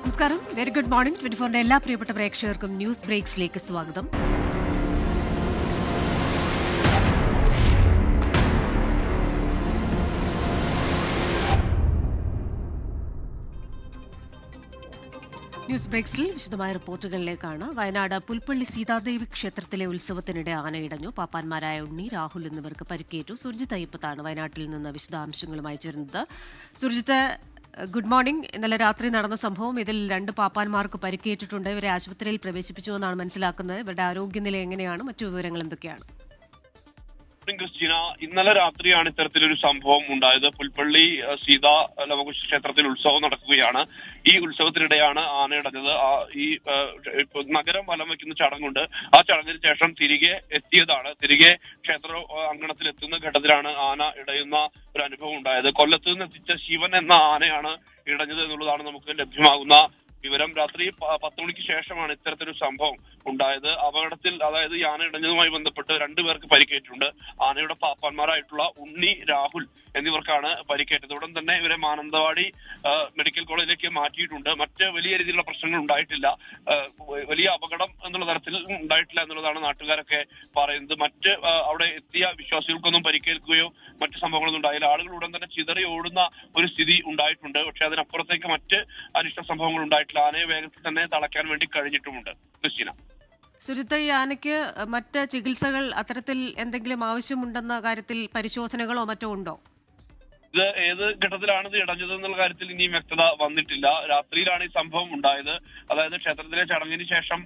നമസ്കാരം, very good morning. 24ന്റെ എല്ലാ പ്രിയപ്പെട്ട പ്രേക്ഷകർക്കും ന്യൂസ് ബ്രേക്സിലേക്ക് സ്വാഗതം. ന്യൂസ് ബ്രേക്സിൽ വിശദമായ റിപ്പോർട്ടുകളിലേക്കാണ്. വയനാട് പുൽപ്പള്ളി സീതാദേവി ക്ഷേത്രത്തിലെ ഉത്സവത്തിനിടെ ആനയിടഞ്ഞു. പാപ്പാന്മാരായ ഉണ്ണി, രാഹുൽ എന്നിവർക്ക് പരിക്കേറ്റു. സുർജിത്ത് അയ്യപ്പത്താണ് വയനാട്ടിൽ നിന്ന് വിശദാംശങ്ങളുമായി ചേരുന്നത്. Surjit, good morning. ഇന്നലെ രാത്രി നടന്ന സംഭവം, ഇതിൽ 2 പാപ്പാന്മാർക്ക് പരിക്കേറ്റിട്ടുണ്ട്. ഇവരെ ആശുപത്രിയിൽ പ്രവേശിപ്പിച്ചുവെന്നാണ് മനസ്സിലാക്കുന്നത്. ഇവരുടെ ആരോഗ്യനില എങ്ങനെയാണ്? മറ്റു വിവരങ്ങൾ എന്തൊക്കെയാണ്? ക്രിസ്റ്റീന, ഇന്നലെ രാത്രിയാണ് ഇത്തരത്തിലൊരു സംഭവം ഉണ്ടായത്. പുൽപ്പള്ളി സീതാ ലവകുശ ക്ഷേത്രത്തിൽ ഉത്സവം നടക്കുകയാണ്. ഈ ഉത്സവത്തിനിടെയാണ് ആനയടഞ്ഞത്. ഈ നഗരം വലം വയ്ക്കുന്ന ചടങ്ങുണ്ട്. ആ ചടങ്ങിന് ശേഷം തിരികെ എത്തിയതാണ്. തിരികെ ക്ഷേത്ര അങ്കണത്തിൽ എത്തുന്ന ഘട്ടത്തിലാണ് ആന ഇടയുന്ന ഒരു അനുഭവം ഉണ്ടായത്. കൊല്ലത്ത് നിന്ന് എത്തിച്ച ശിവൻ എന്ന ആനയാണ് ഇടഞ്ഞത് എന്നുള്ളതാണ് നമുക്ക് ലഭ്യമാകുന്ന വിവരം. രാത്രി 10 മണിക്ക് ശേഷമാണ് ഇത്തരത്തിലൊരു സംഭവം ഉണ്ടായത്. അപകടത്തിൽ, അതായത് ഈ ആന ഇടഞ്ഞതുമായി ബന്ധപ്പെട്ട് 2 പേർക്ക് പരിക്കേറ്റിട്ടുണ്ട്. ആനയുടെ പാപ്പാന്മാരായിട്ടുള്ള ഉണ്ണി, രാഹുൽ എന്നിവർക്കാണ് പരിക്കേറ്റത്. ഉടൻ തന്നെ ഇവരെ മാനന്തവാടി മെഡിക്കൽ കോളേജിലേക്ക് മാറ്റിയിട്ടുണ്ട്. മറ്റ് വലിയ രീതിയിലുള്ള പ്രശ്നങ്ങൾ ഉണ്ടായിട്ടില്ല. വലിയ അപകടം എന്നുള്ള തരത്തിൽ ഉണ്ടായിട്ടില്ല എന്നുള്ളതാണ് നാട്ടുകാരൊക്കെ പറയുന്നത്. മറ്റ് അവിടെ എത്തിയ വിശ്വാസികൾക്കൊന്നും പരിക്കേൽക്കുകയോ മറ്റു സംഭവങ്ങളൊന്നും ഉണ്ടായില്ല. ആളുകൾ ഉടൻ തന്നെ ചിതറി ഓടുന്ന ഒരു സ്ഥിതി ഉണ്ടായിട്ടുണ്ട്. പക്ഷെ അതിനപ്പുറത്തേക്ക് മറ്റ് അനിഷ്ട സംഭവങ്ങൾ ഉണ്ടായിട്ടില്ല. ആനയെ വേഗത്തിൽ തന്നെ തളയ്ക്കാൻ വേണ്ടി കഴിഞ്ഞിട്ടുമുണ്ട്. ക്രിസ്റ്റീന, സുരത്ത്, ഈ ആനയ്ക്ക് മറ്റ് ചികിത്സകൾ അത്തരത്തിൽ എന്തെങ്കിലും ആവശ്യമുണ്ടെന്ന കാര്യത്തിൽ പരിശോധനകളോ മറ്റോ ഉണ്ടോ? ഇത് ഏത് ഘട്ടത്തിലാണ് ഇത് ഇടഞ്ഞത് എന്നുള്ള കാര്യത്തിൽ ഇനിയും വ്യക്തത വന്നിട്ടില്ല. രാത്രിയിലാണ് ഈ സംഭവം ഉണ്ടായത്. അതായത് ക്ഷേത്രത്തിലെ ചടങ്ങിന് ശേഷം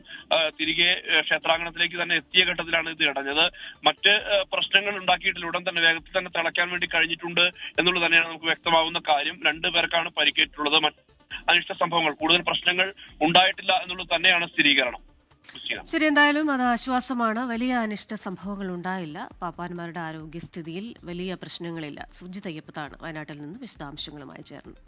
തിരികെ ക്ഷേത്രാങ്കണത്തിലേക്ക് തന്നെ എത്തിയ ഘട്ടത്തിലാണ് ഇത് ഇടഞ്ഞത്. മറ്റ് പ്രശ്നങ്ങൾ ഉണ്ടാക്കിയിട്ടില്ല. ഉടൻ തന്നെ വേഗത്തിൽ തന്നെ തിളയ്ക്കാൻ വേണ്ടി കഴിഞ്ഞിട്ടുണ്ട് എന്നുള്ളത് തന്നെയാണ് നമുക്ക് വ്യക്തമാവുന്ന കാര്യം. 2 പേർക്കാണ് പരിക്കേറ്റുള്ളത്. അനിഷ്ട സംഭവങ്ങൾ, കൂടുതൽ പ്രശ്നങ്ങൾ ഉണ്ടായിട്ടില്ല എന്നുള്ളത് തന്നെയാണ് സ്ഥിരീകരണം. ശരി, എന്തായാലും അത് ആശ്വാസമാണ്. വലിയ അനിഷ്ട സംഭവങ്ങൾ ഉണ്ടായില്ല. പാപ്പാന്മാരുടെ ആരോഗ്യസ്ഥിതിയിൽ വലിയ പ്രശ്നങ്ങളില്ല. സുർജിത്ത് അയ്യപ്പത്താണ് വയനാട്ടിൽ നിന്ന് വിശദാംശങ്ങളുമായി ചേർന്നത്.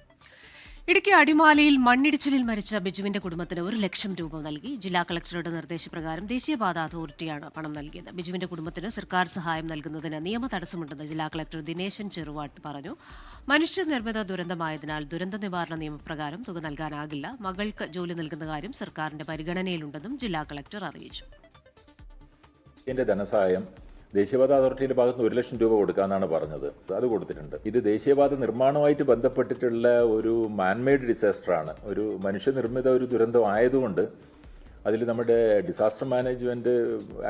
ഇടുക്കി അടിമാലിയിൽ മണ്ണിടിച്ചിലിൽ മരിച്ച ബിജുവിന്റെ കുടുംബത്തിന് 1 ലക്ഷം രൂപ നൽകി. ജില്ലാ കളക്ടറുടെ നിർദ്ദേശപ്രകാരം ദേശീയപാത അതോറിറ്റിയാണ് പണം നൽകിയത്. ബിജുവിന്റെ കുടുംബത്തിന് സർക്കാർ സഹായം നൽകുന്നതിന് നിയമ തടസ്സമുണ്ടെന്ന് ജില്ലാ കളക്ടർ ദിനേശൻ ചെറുവാട്ട് പറഞ്ഞു. മനുഷ്യനിർമ്മിത ദുരന്തമായതിനാൽ ദുരന്ത നിവാരണ നിയമപ്രകാരം തുക നൽകാനാകില്ല. മകൾക്ക് ജോലി നൽകുന്ന കാര്യം സർക്കാരിന്റെ പരിഗണനയിലുണ്ടെന്നും ജില്ലാ കളക്ടർ അറിയിച്ചു. ധനസഹായം ദേശീയപാത അതോറിറ്റിയുടെ ഭാഗത്ത് നിന്ന് 1 ലക്ഷം രൂപ കൊടുക്കാമെന്നാണ് പറഞ്ഞത്. അത് കൊടുത്തിട്ടുണ്ട്. ഇത് ദേശീയപാത നിർമ്മാണവുമായിട്ട് ബന്ധപ്പെട്ടിട്ടുള്ള ഒരു മാൻമെയ്ഡ് ഡിസാസ്റ്ററാണ്. ഒരു മനുഷ്യനിർമ്മിത ഒരു ദുരന്തം ആയതുകൊണ്ട് അതിൽ നമ്മുടെ ഡിസാസ്റ്റർ മാനേജ്മെന്റ്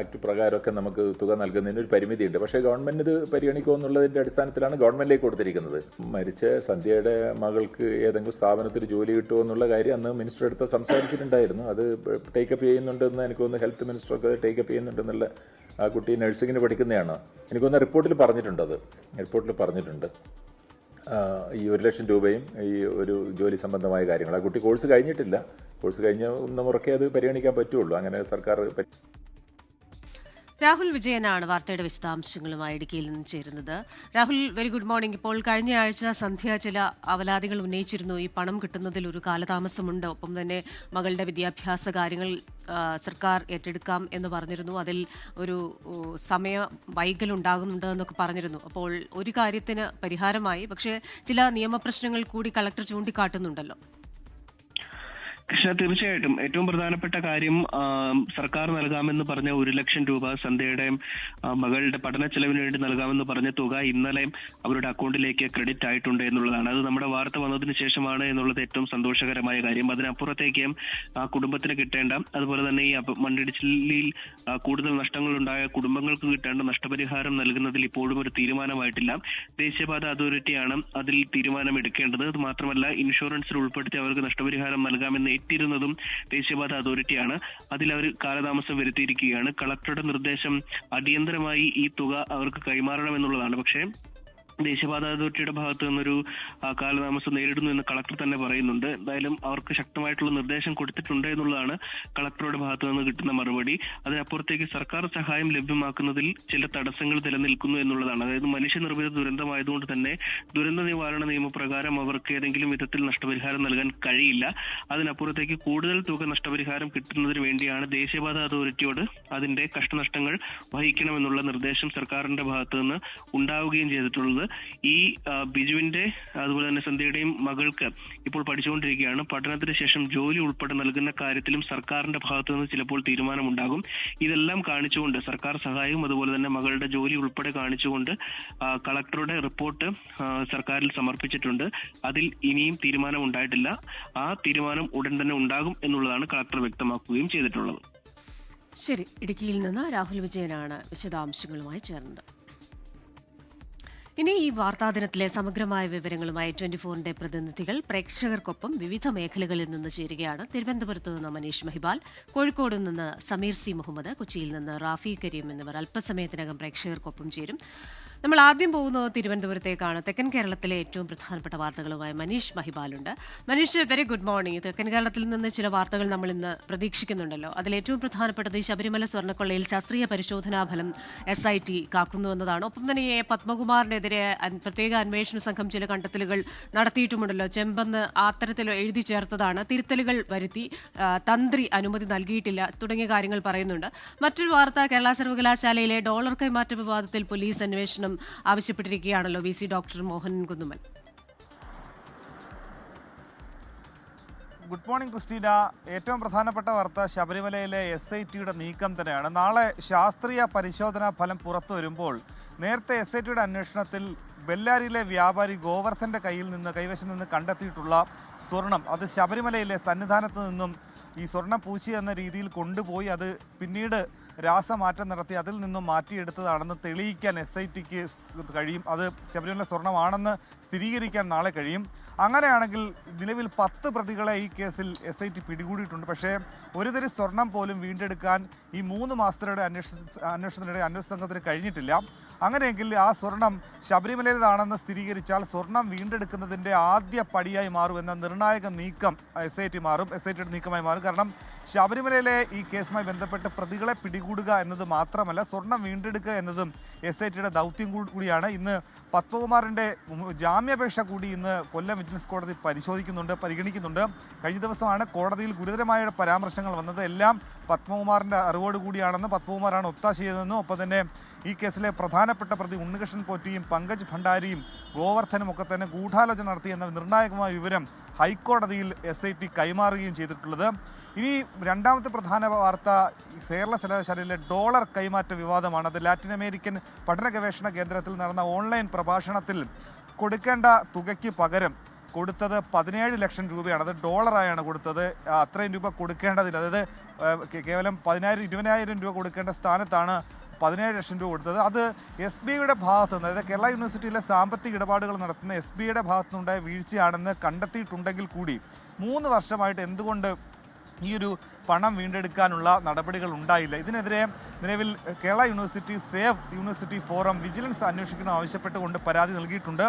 ആക്ട് പ്രകാരമൊക്കെ നമുക്ക് തുക നൽകുന്നതിന് ഒരു പരിമിതിയുണ്ട്. പക്ഷേ ഗവൺമെന്റ് ഇത് പരിഗണിക്കുമോ എന്നുള്ളതിന്റെ അടിസ്ഥാനത്തിലാണ് ഗവൺമെന്റിലേക്ക് കൊടുത്തിരിക്കുന്നത്. മരിച്ച സന്ധ്യയുടെ മകൾക്ക് ഏതെങ്കിലും സ്ഥാപനത്തിൽ ജോലി കിട്ടുമോ എന്നുള്ള കാര്യം അന്ന് മിനിസ്റ്റർ അടുത്ത് സംസാരിച്ചിട്ടുണ്ടായിരുന്നു. അത് ടേക്കപ്പ് ചെയ്യുന്നുണ്ടെന്ന് എനിക്ക് തോന്നുന്നു. ഹെൽത്ത് മിനിസ്റ്ററൊക്കെ ടേക്കപ്പ് ചെയ്യുന്നുണ്ടെന്നുള്ള, ആ കുട്ടി നഴ്സിംഗിന് പഠിക്കുന്നതാണ്. എനിക്കൊന്ന് റിപ്പോർട്ടിൽ പറഞ്ഞിട്ടുണ്ട് ഈ 1 ലക്ഷം രൂപയും ഈ ഒരു ജോലി സംബന്ധമായ കാര്യങ്ങൾ. ആ കുട്ടി കോഴ്സ് കഴിഞ്ഞിട്ടില്ല. കോഴ്സ് കഴിഞ്ഞ മുറക്കേ അത് പരിഗണിക്കാൻ പറ്റുള്ളൂ. അങ്ങനെ സർക്കാർ. രാഹുൽ വിജയനാണ് വാർത്തയുടെ വിശദാംശങ്ങളുമായി ഇടുക്കിയിൽ നിന്ന് ചേരുന്നത്. Rahul, very good morning. ഇപ്പോൾ കഴിഞ്ഞ ആഴ്ച സന്ധ്യ ചില അവലാതികൾ ഉന്നയിച്ചിരുന്നു. ഈ പണം കിട്ടുന്നതിൽ ഒരു കാലതാമസമുണ്ട്, ഒപ്പം തന്നെ മകളുടെ വിദ്യാഭ്യാസ കാര്യങ്ങൾ സർക്കാർ ഏറ്റെടുക്കാം എന്ന് പറഞ്ഞിരുന്നു. അതിൽ ഒരു സമയ വൈകലുണ്ടാകുന്നുണ്ട് എന്നൊക്കെ പറഞ്ഞിരുന്നു. അപ്പോൾ ഒരു കാര്യത്തിന് പരിഹാരമായി, പക്ഷേ ചില നിയമപ്രശ്നങ്ങൾ കൂടി കളക്ടർ ചൂണ്ടിക്കാട്ടുന്നുണ്ടല്ലോ. തീർച്ചയായിട്ടും ഏറ്റവും പ്രധാനപ്പെട്ട കാര്യം സർക്കാർ നൽകാമെന്ന് പറഞ്ഞ 1 ലക്ഷം രൂപ, സന്ധ്യയുടെ മകളുടെ പഠന ചെലവിന് വേണ്ടി നൽകാമെന്ന് പറഞ്ഞ തുക ഇന്നലെ അവരുടെ അക്കൗണ്ടിലേക്ക് ക്രെഡിറ്റ് ആയിട്ടുണ്ട് എന്നുള്ളതാണ്. അത് നമ്മുടെ വാർത്ത വന്നതിന് ശേഷമാണ് എന്നുള്ളത് ഏറ്റവും സന്തോഷകരമായ കാര്യം. അതിനപ്പുറത്തേക്ക് ആ കുടുംബത്തിന് കിട്ടേണ്ട, അതുപോലെ തന്നെ ഈ മണ്ണിടിച്ചിലിൽ കൂടുതൽ നഷ്ടങ്ങളുണ്ടായ കുടുംബങ്ങൾക്ക് കിട്ടേണ്ട നഷ്ടപരിഹാരം നൽകുന്നതിൽ ഇപ്പോഴും ഒരു തീരുമാനമായിട്ടില്ല. ദേശീയപാത അതോറിറ്റിയാണ് അതിൽ തീരുമാനം എടുക്കേണ്ടത്. അത് മാത്രമല്ല, ഇൻഷുറൻസിൽ ഉൾപ്പെടുത്തി അവർക്ക് നഷ്ടപരിഹാരം നൽകാമെന്ന് ഏറ്റിരുന്നതും ദേശീയപാത അതോറിറ്റിയാണ്. അതിൽ അവർ കാലതാമസം വരുത്തിയിരിക്കുകയാണ്. കളക്ടറുടെ നിർദ്ദേശം അടിയന്തരമായി ഈ തുക അവർക്ക് കൈമാറണമെന്നുള്ളതാണ്. പക്ഷേ ദേശീയപാത അതോറിറ്റിയുടെ ഭാഗത്തു നിന്നൊരു കാലതാമസം നേരിടുന്നു എന്ന് കളക്ടർ തന്നെ പറയുന്നുണ്ട്. എന്തായാലും അവർക്ക് ശക്തമായിട്ടുള്ള നിർദ്ദേശം കൊടുത്തിട്ടുണ്ട് എന്നുള്ളതാണ് കളക്ടറുടെ ഭാഗത്തു നിന്ന് കിട്ടുന്ന മറുപടി. അതിനപ്പുറത്തേക്ക് സർക്കാർ സഹായം ലഭ്യമാക്കുന്നതിൽ ചില തടസ്സങ്ങൾ നിലനിൽക്കുന്നു എന്നുള്ളതാണ്. അതായത് മനുഷ്യനിർമ്മിത ദുരന്തമായതുകൊണ്ട് തന്നെ ദുരന്ത നിവാരണ നിയമപ്രകാരം അവർക്ക് ഏതെങ്കിലും വിധത്തിൽ നഷ്ടപരിഹാരം നൽകാൻ കഴിയില്ല. അതിനപ്പുറത്തേക്ക് കൂടുതൽ തുക നഷ്ടപരിഹാരം കിട്ടുന്നതിന് വേണ്ടിയാണ് ദേശീയപാത അതോറിറ്റിയോട് അതിന്റെ കഷ്ടനഷ്ടങ്ങൾ വഹിക്കണമെന്നുള്ള നിർദ്ദേശം സർക്കാരിന്റെ ഭാഗത്തു നിന്ന് ഉണ്ടാവുകയും ചെയ്തിട്ടുള്ളത്. ഈ ബിജുവിന്റെ അതുപോലെ തന്നെ സന്ധ്യയുടെയും മകൾക്ക് ഇപ്പോൾ പഠിച്ചുകൊണ്ടിരിക്കുകയാണ്. പഠനത്തിന് ശേഷം ജോലി ഉൾപ്പെടെ നൽകുന്ന കാര്യത്തിലും സർക്കാരിന്റെ ഭാഗത്തു നിന്ന് ചിലപ്പോൾ തീരുമാനമുണ്ടാകും. ഇതെല്ലാം കാണിച്ചുകൊണ്ട് സർക്കാർ സഹായവും അതുപോലെ തന്നെ മകളുടെ ജോലി ഉൾപ്പെടെ കാണിച്ചുകൊണ്ട് കളക്ടറുടെ റിപ്പോർട്ട് സർക്കാരിൽ സമർപ്പിച്ചിട്ടുണ്ട്. അതിൽ ഇനിയും തീരുമാനം ഉണ്ടായിട്ടില്ല. ആ തീരുമാനം ഉടൻ തന്നെ ഉണ്ടാകും എന്നുള്ളതാണ് കളക്ടർ വ്യക്തമാക്കുകയും ചെയ്തിട്ടുള്ളത്. ശരി, ഇടുക്കിയിൽ നിന്ന് രാഹുൽ വിജയനാണ് വിശദാംശങ്ങളുമായി ചേർന്നത്. ഇനി ഈ വാർത്താദിനത്തിലെ സമഗ്രമായ വിവരങ്ങളുമായി 24-ന്റെ പ്രതിനിധികൾ പ്രേക്ഷകർക്കൊപ്പം വിവിധ മേഖലകളിൽ നിന്ന് ചേരുകയാണ്. തിരുവനന്തപുരത്ത് നിന്ന് മനീഷ് മഹിബാൽ, കോഴിക്കോട് നിന്ന് സമീർ സി മുഹമ്മദ്, കൊച്ചിയിൽ നിന്ന് റാഫി കരീം എന്നിവർ അല്പസമയത്തിനകം പ്രേക്ഷകർക്കൊപ്പം ചേരും. നമ്മൾ ആദ്യം പോകുന്നത് തിരുവനന്തപുരത്തേക്കാണ്. തെക്കൻ കേരളത്തിലെ ഏറ്റവും പ്രധാനപ്പെട്ട വാർത്തകളുമായി മനീഷ് മഹിബാലുണ്ട്. Manish, very good morning. തെക്കൻ കേരളത്തിൽ നിന്ന് ചില വാർത്തകൾ നമ്മൾ ഇന്ന് പ്രതീക്ഷിക്കുന്നുണ്ടല്ലോ. അതിൽ ഏറ്റവും പ്രധാനപ്പെട്ടത് ഈ ശബരിമല സ്വർണ്ണക്കൊള്ളയിൽ ശാസ്ത്രീയ പരിശോധനാ ഫലം SIT കാക്കുന്നു എന്നതാണ്. ഒപ്പം തന്നെ പത്മകുമാറിനെതിരെ പ്രത്യേക അന്വേഷണ സംഘം ചില കണ്ടെത്തലുകൾ നടത്തിയിട്ടുമുണ്ടല്ലോ. ചെമ്പെന്ന് അത്തരത്തിൽ എഴുതി ചേർത്തതാണ്, തിരുത്തലുകൾ വരുത്തി, തന്ത്രി അനുമതി നൽകിയിട്ടില്ല തുടങ്ങിയ കാര്യങ്ങൾ പറയുന്നുണ്ട്. മറ്റൊരു വാർത്ത, കേരള സർവകലാശാലയിലെ ഡോളർ കൈമാറ്റ വിവാദത്തിൽ പോലീസ് അന്വേഷണം ആവശ്യപ്പെട്ടിരിക്കുകയാണല്ലോ VC doctor Mohan Kunnummal. Good morning Christina. ഏറ്റവും പ്രധാനപ്പെട്ട വാർത്ത ശബരിമലയിലെ SITയുടെ നീക്കം തന്നെയാണ്. നാളെ ശാസ്ത്രീയ പരിശോധനാ ഫലം പുറത്തു വരുമ്പോൾ നേരത്തെ SITയുടെ അന്വേഷണത്തിൽ ബെല്ലാരിയിലെ വ്യാപാരി ഗോവർദ്ധന്റെ കൈവശം നിന്ന് കണ്ടെത്തിയിട്ടുള്ള സ്വർണം, അത് ശബരിമലയിലെ സന്നിധാനത്ത് നിന്നും ഈ സ്വർണം പൂശി എന്ന രീതിയിൽ കൊണ്ടുപോയി അത് പിന്നീട് രാസമാറ്റം നടത്തി അതിൽ നിന്നും മാറ്റിയെടുത്തതാണെന്ന് തെളിയിക്കാൻ SITക്ക് കഴിയും. അത് ശബരിമല സ്വർണ്ണമാണെന്ന് സ്ഥിരീകരിക്കാൻ നാളെ കഴിയും. അങ്ങനെയാണെങ്കിൽ നിലവിൽ 10 പ്രതികളെ ഈ കേസിൽ SIT പിടികൂടിയിട്ടുണ്ട്. പക്ഷേ ഒരു തരി സ്വർണം പോലും വീണ്ടെടുക്കാൻ ഈ 3 മാസത്തിനിടെ അന്വേഷണത്തിനിടെ അന്വേഷണ സംഘത്തിന് കഴിഞ്ഞിട്ടില്ല. അങ്ങനെയെങ്കിൽ ആ സ്വർണം ശബരിമലയിലാണെന്ന് സ്ഥിരീകരിച്ചാൽ സ്വർണം വീണ്ടെടുക്കുന്നതിൻ്റെ ആദ്യ പടിയായി മാറുമെന്ന നിർണായക നീക്കം SITയുടെ നീക്കമായി മാറും. കാരണം ശബരിമലയിലെ ഈ കേസുമായി ബന്ധപ്പെട്ട് പ്രതികളെ പിടികൂടുക എന്നത് മാത്രമല്ല, സ്വർണം വീണ്ടെടുക്കുക എന്നതും SITയുടെ ദൗത്യം കൂടിയാണ്. ഇന്ന് പത്മകുമാറിൻ്റെ ജാമ്യാപേക്ഷ കൂടി ഇന്ന് കൊല്ലം വിജിലൻസ് കോടതി പരിഗണിക്കുന്നുണ്ട്. കഴിഞ്ഞ ദിവസമാണ് കോടതിയിൽ ഗുരുതരമായ പരാമർശങ്ങൾ വന്നത്. എല്ലാം പത്മകുമാറിൻ്റെ അറിവോട് കൂടിയാണെന്ന്, പത്മകുമാറാണ് ഒത്താശ ചെയ്തതെന്നും, ഒപ്പം തന്നെ ഈ കേസിലെ പ്രധാനപ്പെട്ട പ്രതി ഉണ്ണികൃഷ്ണൻ പോറ്റിയും പങ്കജ് ഭണ്ഡാരിയും ഗോവർദ്ധനും ഒക്കെ തന്നെ ഗൂഢാലോചന നടത്തിയെന്ന നിർണായകമായ വിവരം ഹൈക്കോടതിയിൽ SIT കൈമാറുകയും ചെയ്തിട്ടുള്ളത്. ഇനി രണ്ടാമത്തെ പ്രധാന വാർത്ത കേരള സർവകലാശാലയിലെ ഡോളർ കൈമാറ്റ വിവാദമാണ്. അത് ലാറ്റിൻ അമേരിക്കൻ പഠന ഗവേഷണ കേന്ദ്രത്തിൽ നടന്ന ഓൺലൈൻ പ്രഭാഷണത്തിൽ കൊടുക്കേണ്ട തുകയ്ക്ക് പകരം കൊടുത്തത് 17 ലക്ഷം രൂപയാണ്. അത് ഡോളറായാണ് കൊടുത്തത്. അത്രയും രൂപ കൊടുക്കേണ്ടതില്ല. അതായത് കേവലം 20,000 രൂപ കൊടുക്കേണ്ട സ്ഥാനത്താണ് 17 ലക്ഷം രൂപ കൊടുത്തത്. അത് SBIയുടെ ഭാഗത്തു നിന്ന്, അതായത് കേരള യൂണിവേഴ്സിറ്റിയിലെ സാമ്പത്തിക ഇടപാടുകൾ നടത്തുന്ന SBIയുടെ ഭാഗത്തുനിന്നുണ്ടായ വീഴ്ചയാണെന്ന് കണ്ടെത്തിയിട്ടുണ്ടെങ്കിൽ കൂടി 3 വർഷമായിട്ട് എന്തുകൊണ്ട് ഈ ഒരു പണം വീണ്ടെടുക്കാനുള്ള നടപടികൾ ഉണ്ടായില്ല? ഇതിനെതിരെ നിലവിൽ Kerala university save university forum vigilance അന്വേഷിക്കണം ആവശ്യപ്പെട്ടുകൊണ്ട് പരാതി നൽകിയിട്ടുണ്ട്.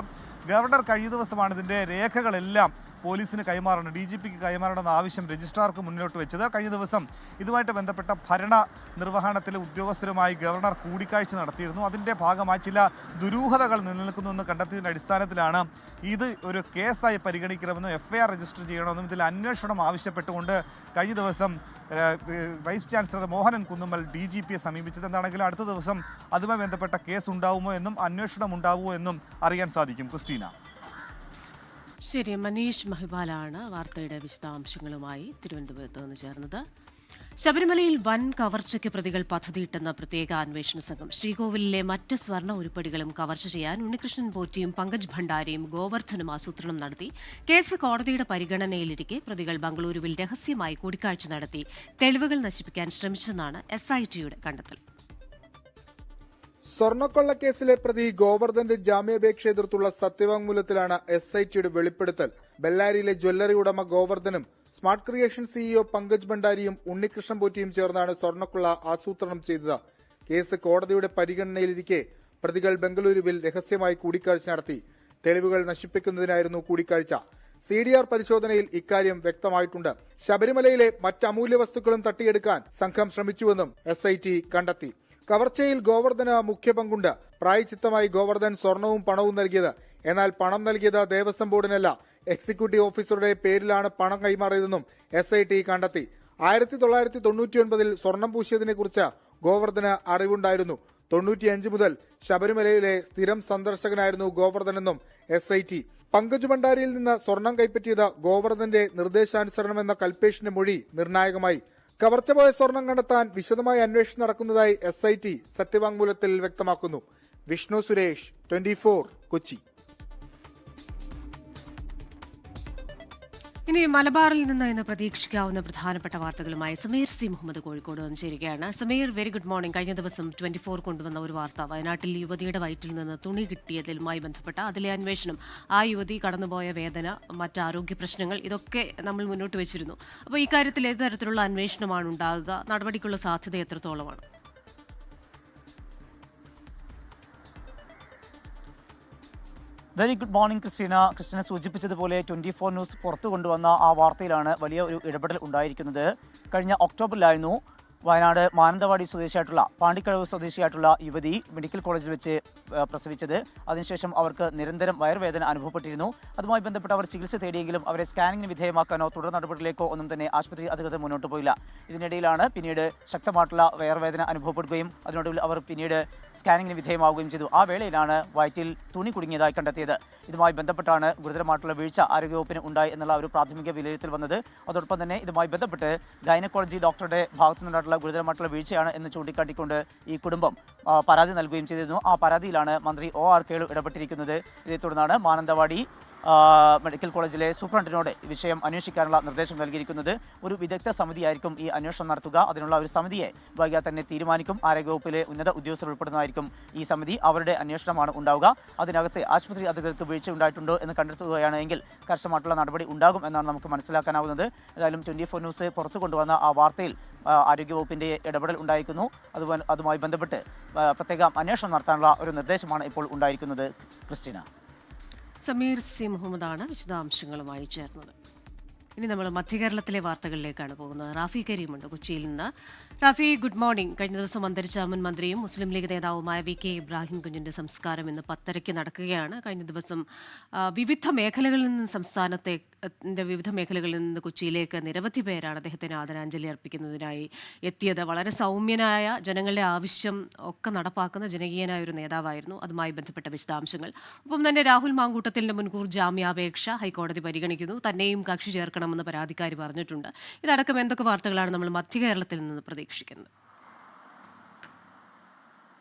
ഗവർണർ കഴിഞ്ഞ ദിവസമാണ് ഇതിൻ്റെ രേഖകളെല്ലാം പോലീസിന് കൈമാറണം, DGPക്ക് കൈമാറണമെന്ന ആവശ്യം രജിസ്ട്രാർക്ക് മുന്നോട്ട് വെച്ചത്. കഴിഞ്ഞ ദിവസം ഇതുമായിട്ട് ബന്ധപ്പെട്ട ഭരണ നിർവഹണത്തിലെ ഉദ്യോഗസ്ഥരുമായി ഗവർണർ കൂടിക്കാഴ്ച നടത്തിയിരുന്നു. അതിൻ്റെ ഭാഗമായി ചില ദുരൂഹതകൾ നിലനിൽക്കുന്നുവെന്ന് കണ്ടെത്തിയതിൻ്റെ അടിസ്ഥാനത്തിലാണ് ഇത് ഒരു കേസായി പരിഗണിക്കണമെന്നും FIR രജിസ്റ്റർ ചെയ്യണമെന്നും ഇതിൽ അന്വേഷണം ആവശ്യപ്പെട്ടുകൊണ്ട് കഴിഞ്ഞ ദിവസം വൈസ് ചാൻസലർ മോഹനൻ കുന്നുമ്മൽ DGPയെ സമീപിച്ചത്. എന്താണെങ്കിലും അടുത്ത ദിവസം അതുമായി ബന്ധപ്പെട്ട കേസ് ഉണ്ടാവുമോ എന്നും അന്വേഷണം ഉണ്ടാവുമോ എന്നും അറിയാൻ സാധിക്കും. ക്രിസ്റ്റീന. ശരി, മനീഷ് മഹിബാലാണ് വാർത്തയുടെ വിശദാംശങ്ങളുമായി തിരുവനന്തപുരത്ത് നിന്ന് ചേർന്നത്. ശബരിമലയിൽ വൻ കവർച്ചയ്ക്ക് പ്രതികൾ പദ്ധതിയിട്ടെന്ന പ്രത്യേക അന്വേഷണ സംഘം ശ്രീകോവിലിലെ മറ്റ് സ്വർണ്ണ ഉരുപ്പടികളും കവർച്ച ചെയ്യാൻ ഉണ്ണികൃഷ്ണൻ പോറ്റിയും പങ്കജ് ഭണ്ഡാരിയും ഗോവർദ്ധനും ആസൂത്രണം നടത്തി. കേസ് കോടതിയുടെ പരിഗണനയിലിരിക്കെ പ്രതികൾ ബംഗളൂരുവിൽ രഹസ്യമായി കൂടിക്കാഴ്ച നടത്തി തെളിവുകൾ നശിപ്പിക്കാൻ ശ്രമിച്ചെന്നാണ് SITയുടെ കണ്ടെത്തൽ. സ്വർണ്ണക്കൊള്ളക്കേസിലെ പ്രതി ഗോവർദ്ധന്റെ ജാമ്യാപേക്ഷ എതിർത്തുള്ള സത്യവാങ്മൂലത്തിലാണ് SITയുടെ വെളിപ്പെടുത്തൽ. ബെല്ലാരിയിലെ ജ്വല്ലറി ഉടമ ഗോവർദ്ധനും സ്മാർട്ട് ക്രിയേഷൻ CEO പങ്കജ് ഭണ്ഡാരിയും ഉണ്ണികൃഷ്ണൻ പോറ്റിയും ചേർന്നാണ് സ്വർണ്ണക്കൊള്ള ആസൂത്രണം ചെയ്തത്. കേസ് കോടതിയുടെ പരിഗണനയിലിരിക്കെ പ്രതികൾ ബംഗളൂരുവിൽ രഹസ്യമായി കൂടിക്കാഴ്ച നടത്തി. തെളിവുകൾ നശിപ്പിക്കുന്നതിനായിരുന്നു കൂടിക്കാഴ്ച. CDR പരിശോധനയിൽ ഇക്കാര്യം വ്യക്തമായിട്ടുണ്ട്. ശബരിമലയിലെ മറ്റ് അമൂല്യ വസ്തുക്കളും തട്ടിയെടുക്കാൻ സംഘം ശ്രമിച്ചുവെന്നും SIT കണ്ടെത്തി. കവർച്ചയിൽ ഗോവർദ്ധന് മുഖ്യ പങ്കുണ്ട്. പ്രായച്ചിത്തമായി ഗോവർദ്ധൻ സ്വർണവും പണവും നൽകിയത്. എന്നാൽ പണം നൽകിയത് ദേവസ്വം ബോർഡിനല്ല, എക്സിക്യൂട്ടീവ് ഓഫീസറുടെ പേരിലാണ് പണം കൈമാറിയതെന്നും SIT കണ്ടെത്തി. 1999 സ്വർണം പൂശിയതിനെക്കുറിച്ച് ഗോവർദ്ധന് അറിവുണ്ടായിരുന്നു. 95 മുതൽ ശബരിമലയിലെ സ്ഥിരം സന്ദർശകനായിരുന്നു ഗോവർദ്ധനെന്നും SIT. പങ്കജ് ഭണ്ഡാരിയിൽ നിന്ന് സ്വർണം കൈപ്പറ്റിയത് ഗോവർദ്ധന്റെ നിർദ്ദേശാനുസരണമെന്ന കൽപേഷിന്റെ മൊഴി നിർണായകമായി. കവർച്ച പോയ സ്വർണം കണ്ടെത്താൻ വിശദമായ അന്വേഷണം നടക്കുന്നതായി SIT സത്യവാങ്മൂലത്തിൽ വ്യക്തമാക്കുന്നു. വിഷ്ണു സുരേഷ്, 24, കൊച്ചി. ഇനി മലബാറിൽ നിന്ന് ഇന്ന് പ്രതീക്ഷിക്കാവുന്ന പ്രധാനപ്പെട്ട വാർത്തകളുമായി സമീർ സി മുഹമ്മദ് കോഴിക്കോട് വന്നിരിക്കുകയാണ്. Sameer, very good morning. കഴിഞ്ഞ ദിവസം 24 കൊണ്ടുവന്ന ഒരു വാർത്ത, വയനാട്ടിൽ യുവതിയുടെ വയറ്റിൽ നിന്ന് തുണി കിട്ടിയതുമായി ബന്ധപ്പെട്ട അതിലെ അന്വേഷണം, ആ യുവതി കടന്നുപോയ വേദന, മറ്റ് ആരോഗ്യ പ്രശ്നങ്ങൾ, ഇതൊക്കെ നമ്മൾ മുന്നോട്ട് വെച്ചിരുന്നു. അപ്പോൾ ഈ കാര്യത്തിൽ ഏത് തരത്തിലുള്ള അന്വേഷണമാണ് ഉണ്ടാകുക? നടപടിക്കുള്ള സാധ്യത എത്രത്തോളമാണ്? വെരി ഗുഡ് മോർണിംഗ് ക്രിസ്റ്റീന സൂചിപ്പിച്ചതുപോലെ 24 ന്യൂസ് പുറത്തു കൊണ്ടുവന്ന ആ വാർത്തയിലാണ് വലിയ ഒരു ഇടപെടൽ ഉണ്ടായിരിക്കുന്നത്. കഴിഞ്ഞ ഒക്ടോബറിലായിരുന്നു വയനാട് മാനന്തവാടി സ്വദേശിയായിട്ടുള്ള പാണ്ടിക്കടവ് സ്വദേശിയായിട്ടുള്ള യുവതി മെഡിക്കൽ കോളേജിൽ വെച്ച് പ്രസവിച്ചത്. അതിനുശേഷം അവർക്ക് നിരന്തരം വയറുവേദന അനുഭവപ്പെട്ടിരുന്നു. അതുമായി ബന്ധപ്പെട്ട് അവർ ചികിത്സ തേടിയെങ്കിലും അവരെ സ്കാനിങ്ങിന് വിധേയമാക്കാനോ തുടർ നടപടികളിലേക്കോ ഒന്നും തന്നെ ആശുപത്രി അധികൃതർ മുന്നോട്ട് പോയില്ല. ഇതിനിടയിലാണ് പിന്നീട് ശക്തമായിട്ടുള്ള വയറുവേദന അനുഭവപ്പെടുകയും അതിനൊടുവിൽ അവർ പിന്നീട് സ്കാനിങ്ങിന് വിധേയമാവുകയും ചെയ്തു. ആ വേളയിലാണ് വയറ്റിൽ തുണി കുടുങ്ങിയതായി കണ്ടെത്തിയത്. ഇതുമായി ബന്ധപ്പെട്ടാണ് ഗുരുതരമായിട്ടുള്ള വീഴ്ച ആരോഗ്യവകുപ്പിന് ഉണ്ടായി എന്നുള്ള ഒരു പ്രാഥമിക വിലയിരുത്തൽ വന്നത്. അതോടൊപ്പം തന്നെ ഇതുമായി ബന്ധപ്പെട്ട് ഗൈനക്കോളജി ഡോക്ടറുടെ ഭാഗത്തു നിന്നുള്ള ഗുരുതരമായിട്ടുള്ള വീഴ്ചയാണ് എന്ന് ചൂണ്ടിക്കാട്ടിക്കൊണ്ട് ഈ കുടുംബം പരാതി നൽകുകയും ചെയ്തിരുന്നു. ആ പരാതിയിലാണ് മന്ത്രി OR കേളു ഇടപെട്ടിരിക്കുന്നത്. ഇതേ തുടർന്നാണ് മാനന്തവാടി മെഡിക്കൽ കോളേജിലെ സൂപ്രണ്ടിനോട് വിഷയം അന്വേഷിക്കാനുള്ള നിർദ്ദേശം നൽകിയിരിക്കുന്നത്. ഒരു വിദഗ്ധ സമിതിയായിരിക്കും ഈ അന്വേഷണം നടത്തുക. അതിനുള്ള ഒരു സമിതിയെ വൈകാതെ തന്നെ തീരുമാനിക്കും. ആരോഗ്യവകുപ്പിലെ ഉന്നത ഉദ്യോഗസ്ഥർ ഉൾപ്പെടുന്നതായിരിക്കും ഈ സമിതി. അവരുടെ അന്വേഷണമാണ് ഉണ്ടാവുക. അതിനകത്ത് ആശുപത്രി അധികൃതർക്ക് വീഴ്ച ഉണ്ടായിട്ടുണ്ടോ എന്ന് കണ്ടെത്തുകയാണെങ്കിൽ കർശനമായിട്ടുള്ള നടപടി ഉണ്ടാകും എന്നാണ് നമുക്ക് മനസ്സിലാക്കാനാവുന്നത്. ഏതായാലും 24 ന്യൂസ് പുറത്തു കൊണ്ടുവന്ന ആ വാർത്തയിൽ ആരോഗ്യവകുപ്പിന്റെ ഇടപെടൽ ഉണ്ടായിരിക്കുന്നു. അതുമായി ബന്ധപ്പെട്ട് പ്രത്യേക അന്വേഷണം നടത്താനുള്ള ഒരു നിർദ്ദേശമാണ് ഇപ്പോൾ ഉണ്ടായിരിക്കുന്നത്. ക്രിസ്റ്റീന. സമീർ സി മുഹമ്മദാണ് വിശദാംശങ്ങളുമായി ചേർന്നത്. ഇനി നമ്മൾ മധ്യകേരളത്തിലെ വാർത്തകളിലേക്കാണ് പോകുന്നത്. റാഫി കരീമുണ്ട് കൊച്ചിയിൽ നിന്ന്. Rafi, good morning. കഴിഞ്ഞ ദിവസം അന്തരിച്ച മുൻ മന്ത്രിയും മുസ്ലിം ലീഗ് നേതാവുമായ VK ഇബ്രാഹിം കുഞ്ഞിന്റെ സംസ്കാരം ഇന്ന് 10:30 നടക്കുകയാണ്. കഴിഞ്ഞ ദിവസം വിവിധ മേഖലകളിൽ നിന്ന് സംസ്ഥാനത്തിന്റെ വിവിധ മേഖലകളിൽ നിന്ന് കൊച്ചിയിലേക്ക് നിരവധി പേരാണ് അദ്ദേഹത്തിന് ആദരാഞ്ജലി അർപ്പിക്കുന്നതിനായി എത്തിയത്. വളരെ സൗമ്യനായ, ജനങ്ങളുടെ ആവശ്യം ഒക്കെ നടപ്പാക്കുന്ന ജനകീയനായ ഒരു നേതാവായിരുന്നു. അതുമായി ബന്ധപ്പെട്ട വിശദാംശങ്ങൾ. ഒപ്പം തന്നെ രാഹുൽ മാങ്കൂട്ടത്തിന്റെ മുൻകൂർ ജാമ്യാപേക്ഷ ഹൈക്കോടതി പരിഗണിക്കുന്നു. തന്നെയും കക്ഷി ചേർക്കണമെന്ന് പരാതിക്കാരി പറഞ്ഞിട്ടുണ്ട്. ഇതടക്കം എന്തൊക്കെ വാർത്തകളാണ് നമ്മൾ മധ്യകേരളത്തിൽ നിന്ന് പ്രതീക്ഷിക്കുന്നത്?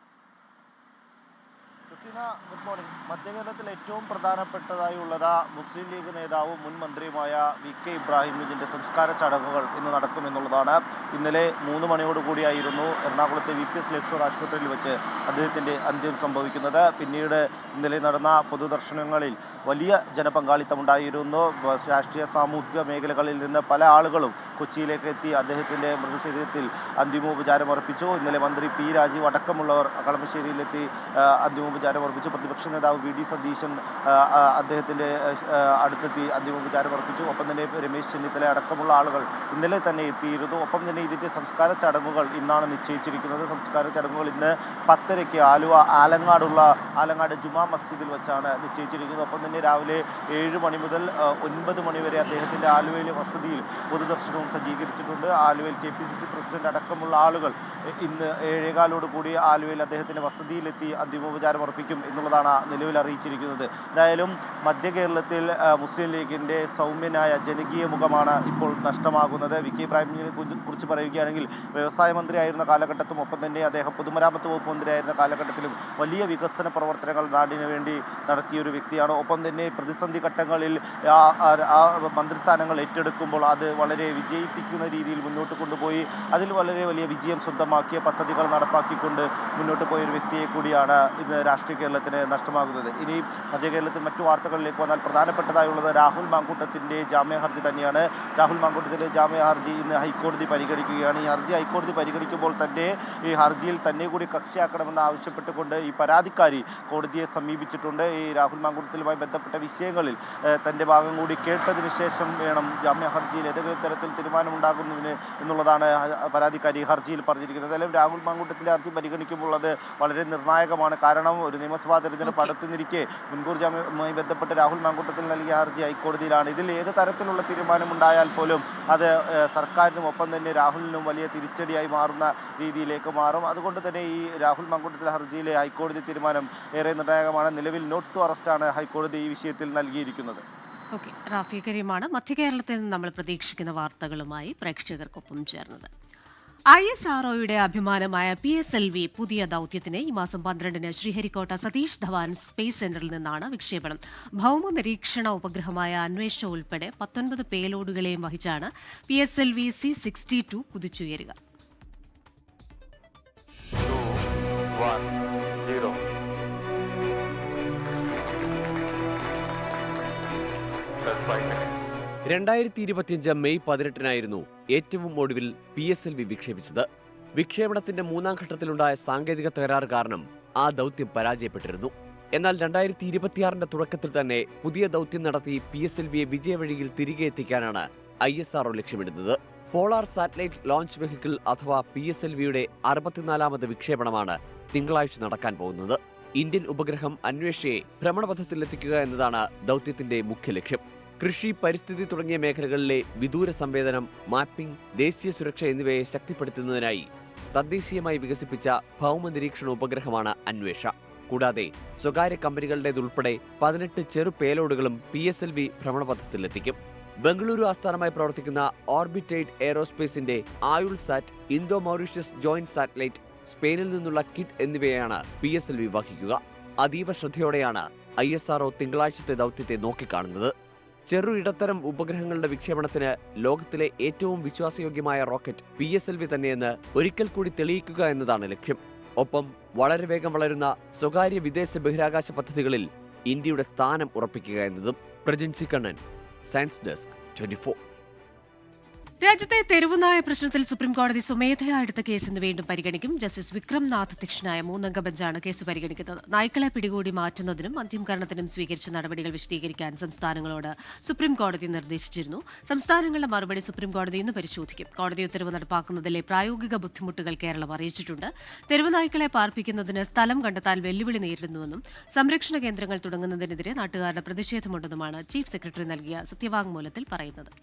Good morning. മധ്യകേരളത്തിൽ ഏറ്റവും പ്രധാനപ്പെട്ടതായി ഉള്ളത് മുസ്ലിം ലീഗ് നേതാവും മുൻ മന്ത്രിയുമായ VK ഇബ്രാഹിം കുഞ്ഞിൻ്റെ സംസ്കാര ചടങ്ങുകൾ ഇന്ന് നടക്കുമെന്നുള്ളതാണ്. ഇന്നലെ 3 മണിയോടുകൂടിയായിരുന്നു എറണാകുളത്തെ VPS ലക്ഷോർ ആശുപത്രിയിൽ വെച്ച് അദ്ദേഹത്തിൻ്റെ അന്ത്യം സംഭവിക്കുന്നത്. പിന്നീട് ഇന്നലെ നടന്ന പൊതുദർശനങ്ങളിൽ വലിയ ജനപങ്കാളിത്തമുണ്ടായിരുന്നു. രാഷ്ട്രീയ സാമൂഹിക മേഖലകളിൽ നിന്ന് പല ആളുകളും കൊച്ചിയിലേക്ക് എത്തി അദ്ദേഹത്തിൻ്റെ മൃതശരീരത്തിൽ അന്തിമോപചാരം അർപ്പിച്ചു. ഇന്നലെ മന്ത്രി P രാജീവ് അടക്കമുള്ളവർ കളമശ്ശേരിയിലെത്തി അന്തിമോപചാരം അർപ്പിച്ചു. പ്രതിപക്ഷ നേതാവ് VD സതീശൻ അദ്ദേഹത്തിൻ്റെ അടുത്തെത്തി അന്തിമോപചാരം അർപ്പിച്ചു. ഒപ്പം തന്നെ രമേശ് ചെന്നിത്തല അടക്കമുള്ള ആളുകൾ ഇന്നലെ തന്നെ എത്തിയിരുന്നു. ഒപ്പം തന്നെ ഇതിൻ്റെ സംസ്കാര ചടങ്ങുകൾ ഇന്നാണ് നിശ്ചയിച്ചിരിക്കുന്നത്. സംസ്കാര ചടങ്ങുകൾ ഇന്ന് 10:30 ആലുവ ആലങ്ങാട് ജുമാ മസ്ജിദിൽ വെച്ചാണ് നിശ്ചയിച്ചിരിക്കുന്നത്. ഒപ്പം തന്നെ രാവിലെ 7 മണി മുതൽ 9 മണി വരെ അദ്ദേഹത്തിൻ്റെ ആലുവയിലെ വസതിയിൽ പൊതുദർശനവും സജ്ജീകരിച്ചിട്ടുണ്ട്. ആലുവയിൽ KPCC പ്രസിഡന്റ് അടക്കമുള്ള ആളുകൾ ഇന്ന് 7:15 കൂടി ആലുവയിൽ അദ്ദേഹത്തിൻ്റെ വസതിയിലെത്തി അന്തിമോപചാരം അർപ്പിക്കും എന്നുള്ളതാണ് നിലവിൽ അറിയിച്ചിരിക്കുന്നത്. എന്തായാലും മധ്യ കേരളത്തിൽ മുസ്ലിം ലീഗിൻ്റെ സൗമ്യനായ ജനകീയ മുഖമാണ് ഇപ്പോൾ നഷ്ടമാകുന്നത്. VK ഇബ്രാഹിമിനെ കുറിച്ച് പറയുകയാണെങ്കിൽ വ്യവസായ മന്ത്രിയായിരുന്ന കാലഘട്ടത്തും ഒപ്പം തന്നെ അദ്ദേഹം പൊതുമരാമത്ത് വകുപ്പ് മന്ത്രിയായിരുന്ന കാലഘട്ടത്തിലും വലിയ വികസന പ്രവർത്തനങ്ങൾ നാടിന് വേണ്ടി നടത്തിയൊരു വ്യക്തിയാണ്. ഒപ്പം തന്നെ പ്രതിസന്ധി ഘട്ടങ്ങളിൽ ആ മന്ത്രിസ്ഥാനങ്ങൾ ഏറ്റെടുക്കുമ്പോൾ അത് വളരെ വിജയിപ്പിക്കുന്ന രീതിയിൽ മുന്നോട്ട് കൊണ്ടുപോയി അതിൽ വളരെ വലിയ വിജയം സ്വന്തമാക്കിയ പദ്ധതികൾ നടപ്പാക്കിക്കൊണ്ട് മുന്നോട്ട് പോയൊരു വ്യക്തിയെ കൂടിയാണ് ഇന്ന് രാഷ്ട്രീയ കേരളത്തിന് നഷ്ടമാകുന്നത്. ഇനി മധ്യ കേരളത്തിൽ മറ്റു വാർത്തകളിലേക്ക് വന്നാൽ പ്രധാനപ്പെട്ടതായുള്ളത് രാഹുൽ മാങ്കൂട്ടത്തിൻ്റെ ജാമ്യ ഹർജി തന്നെയാണ്. രാഹുൽ മാങ്കൂട്ടത്തിൻ്റെ ജാമ്യ ഹർജി ഇന്ന് ഹൈക്കോടതി പരിഗണിക്കുകയാണ്. ഈ ഹർജി ഹൈക്കോടതി പരിഗണിക്കുമ്പോൾ തന്നെ ഈ ഹർജിയിൽ തന്നെ കൂടി കക്ഷിയാക്കണമെന്ന് ആവശ്യപ്പെട്ടുകൊണ്ട് ഈ പരാതിക്കാരി കോടതിയെ സമീപിച്ചിട്ടുണ്ട്. ഈ രാഹുൽ മാങ്കൂട്ടത്തിലുമായി ബന്ധപ്പെട്ട വിഷയങ്ങളിൽ തൻ്റെ ഭാഗം കൂടി കേട്ടതിന് ശേഷം വേണം ജാമ്യ ഹർജിയിൽ ഏതെങ്കിലും തരത്തിൽ തീരുമാനമുണ്ടാകുന്നതിന് എന്നുള്ളതാണ് പരാതിക്കാരി ഹർജിയിൽ പറഞ്ഞിരിക്കുന്നത്. എന്തായാലും രാഹുൽ മാങ്കൂട്ടത്തിൻ്റെ ഹർജി പരിഗണിക്കുമ്പോൾ അത് വളരെ നിർണായകമാണ്. കാരണം ഒരു നിയമസഭാ തെരഞ്ഞെടുപ്പ് അടുത്തുനിന്നിരിക്കെ മുൻകൂർ ജാമ്യവുമായി ബന്ധപ്പെട്ട് രാഹുൽ മാങ്കൂട്ടത്തിൽ നൽകിയ ഹർജി ഹൈക്കോടതിയിലാണ്. ഇതിൽ ഏത് തരത്തിലുള്ള തീരുമാനമുണ്ടായാൽ പോലും അത് സർക്കാരിനും ഒപ്പം തന്നെ രാഹുലിനും വലിയ തിരിച്ചടിയായി മാറുന്ന രീതിയിലേക്ക് മാറും. അതുകൊണ്ട് തന്നെ ഈ രാഹുൽ മാങ്കൂട്ടത്തിലെ ഹർജിയിലെ ഹൈക്കോടതി തീരുമാനം ഏറെ നിർണായകമാണ്. നിലവിൽ നോട്ട് ടു അറസ്റ്റാണ് ഹൈക്കോടതി ഈ വിഷയത്തിൽ നൽകിയിരിക്കുന്നത്. ഓക്കെ, റാഫി കരീമാണ് മധ്യകേരളത്തിൽ നിന്ന് നമ്മൾ പ്രതീക്ഷിക്കുന്ന വാർത്തകളുമായി പ്രേക്ഷകർക്കൊപ്പം ചേർന്നത്. ISROയുടെ അഭിമാനമായ PSLV പുതിയ ദൌത്യത്തിന് ഈ മാസം 12-ന് ശ്രീഹരിക്കോട്ട സതീഷ് ധവാൻ സ്പേസ് സെന്ററിൽ നിന്നാണ് വിക്ഷേപണം. ഭൗമ നിരീക്ഷണ ഉപഗ്രഹമായ അന്വേഷ ഉൾപ്പെടെ 19 പേലോഡുകളെയും വഹിച്ചാണ് PSLV C-62 കുതിച്ചുയരുക. മെയ് 18 ഏറ്റവും ഒടുവിൽ PSLV വിക്ഷേപിച്ചത്. വിക്ഷേപണത്തിന്റെ 3ാം ഘട്ടത്തിലുണ്ടായ സാങ്കേതിക തകരാറ് കാരണം ആ ദൌത്യം പരാജയപ്പെട്ടിരുന്നു. എന്നാൽ 2026 തുടക്കത്തിൽ തന്നെ പുതിയ ദൌത്യം നടത്തി PSLVയെ വിജയവഴിയിൽ തിരികെ എത്തിക്കാനാണ് ISRO ലക്ഷ്യമിടുന്നത്. പോളാർ സാറ്റലൈറ്റ് ലോഞ്ച് വെഹിക്കിൾ അഥവാ PSLVയുടെ 64ാമത് വിക്ഷേപണമാണ് തിങ്കളാഴ്ച നടക്കാൻ പോകുന്നത്. ഇന്ത്യൻ ഉപഗ്രഹം അന്വേഷയെ ഭ്രമണപഥത്തിലെത്തിക്കുക എന്നതാണ് ദൌത്യത്തിന്റെ മുഖ്യ ലക്ഷ്യം. കൃഷി, പരിസ്ഥിതി തുടങ്ങിയ മേഖലകളിലെ വിദൂര സംവേദനം, മാപ്പിംഗ്, ദേശീയ സുരക്ഷ എന്നിവയെ ശക്തിപ്പെടുത്തുന്നതിനായി തദ്ദേശീയമായി വികസിപ്പിച്ച ഭൗമ നിരീക്ഷണ ഉപഗ്രഹമാണ് അന്വേഷ. കൂടാതെ സ്വകാര്യ കമ്പനികളുടേതുൾപ്പെടെ 18 ചെറു പേലോഡുകളും PSLV ഭ്രമണപഥത്തിലെത്തിക്കും. ബംഗളൂരു ആസ്ഥാനമായി പ്രവർത്തിക്കുന്ന ഓർബിറ്റൈഡ് എയറോസ്പേസിന്റെ ആയുൾ സാറ്റ്, ഇന്തോ മൗറീഷ്യസ് ജോയിന്റ് സാറ്റലൈറ്റ്, സ്പെയിനിൽ നിന്നുള്ള കിറ്റ് എന്നിവയാണ് PSLV വഹിക്കുക. അതീവ ശ്രദ്ധയോടെയാണ് ISRO തിങ്കളാഴ്ചത്തെ ദൌത്യത്തെ നോക്കിക്കാണുന്നത്. ചെറു ഇടത്തരം ഉപഗ്രഹങ്ങളുടെ വിക്ഷേപണത്തിന് ലോകത്തിലെ ഏറ്റവും വിശ്വാസയോഗ്യമായ റോക്കറ്റ് PSLV തന്നെയെന്ന് ഒരിക്കൽ കൂടി തെളിയിക്കുക എന്നതാണ് ലക്ഷ്യം. ഒപ്പം വളരെ വേഗം വളരുന്ന സ്വകാര്യ വിദേശ ബഹിരാകാശ പദ്ധതികളിൽ ഇന്ത്യയുടെ സ്ഥാനം ഉറപ്പിക്കുക എന്നതും. പ്രജൻസി കണ്ണൻ, സയൻസ് ഡെസ്ക്, 24. രാജ്യത്തെ തെരുവുനായ പ്രശ്നത്തിൽ സുപ്രീംകോടതി സ്വമേധയാ എടുത്ത കേസ് ഇന്ന് വീണ്ടും പരിഗണിക്കും. ജസ്റ്റിസ് വിക്രംനാഥ് അധ്യക്ഷനായ 3-അംഗ ബെഞ്ചാണ് കേസ് പരിഗണിക്കുന്നത്. നായ്ക്കളെ പിടികൂടി മാറ്റുന്നതിനും അന്തിമകരണത്തിനും സ്വീകരിച്ച നടപടികൾ വിശദീകരിക്കാൻ സംസ്ഥാനങ്ങളോട് സുപ്രീംകോടതി നിർദ്ദേശിച്ചിരുന്നു. സംസ്ഥാനങ്ങളുടെ മറുപടി സുപ്രീംകോടതി ഇന്ന് പരിശോധിക്കും. കോടതി ഉത്തരവ് നടപ്പാക്കുന്നതിലെ പ്രായോഗിക ബുദ്ധിമുട്ടുകൾ കേരളം അറിയിച്ചിട്ടുണ്ട്. തെരുവുനായ്ക്കളെ പാർപ്പിക്കുന്നതിന് സ്ഥലം കണ്ടെത്താൻ വെല്ലുവിളി നേരിടുന്നുവെന്നും സംരക്ഷണ കേന്ദ്രങ്ങൾ തുടങ്ങുന്നതിനെതിരെ നാട്ടുകാരുടെ പ്രതിഷേധമുണ്ടെന്നുമാണ് ചീഫ് സെക്രട്ടറി നൽകിയ സത്യവാങ്മൂലത്തിൽ പറയുന്നത്.